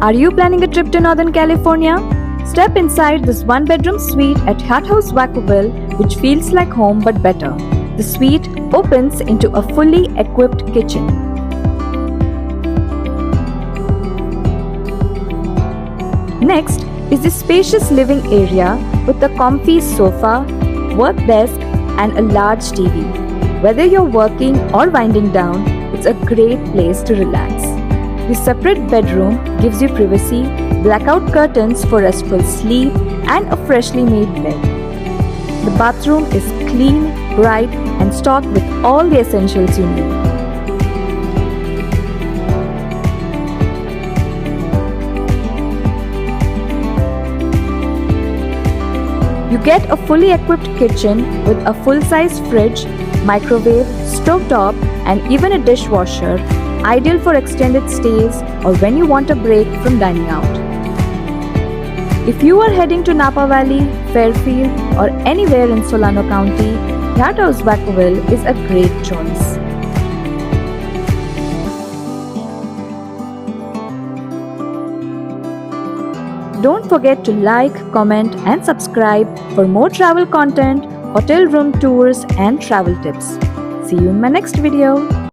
Are you planning a trip to Northern California? Step inside this one-bedroom suite at Hyatt House Vacaville, which feels like home but better. The suite opens into a fully equipped kitchen. Next is the spacious living area with a comfy sofa, work desk, and a large TV. Whether you're working or winding down, it's a great place to relax. The separate bedroom gives you privacy, blackout curtains for restful sleep, and a freshly made bed. The bathroom is clean, bright, and stocked with all the essentials you need. You get a fully equipped kitchen with a full-size fridge, microwave, stovetop, and even a dishwasher, ideal for extended stays or when you want a break from dining out. If you are heading to Napa Valley, Fairfield, or anywhere in Solano County, Hyatt House Vacaville is a great choice. Don't forget to like, comment, and subscribe for more travel content, hotel room tours, and travel tips. See you in my next video.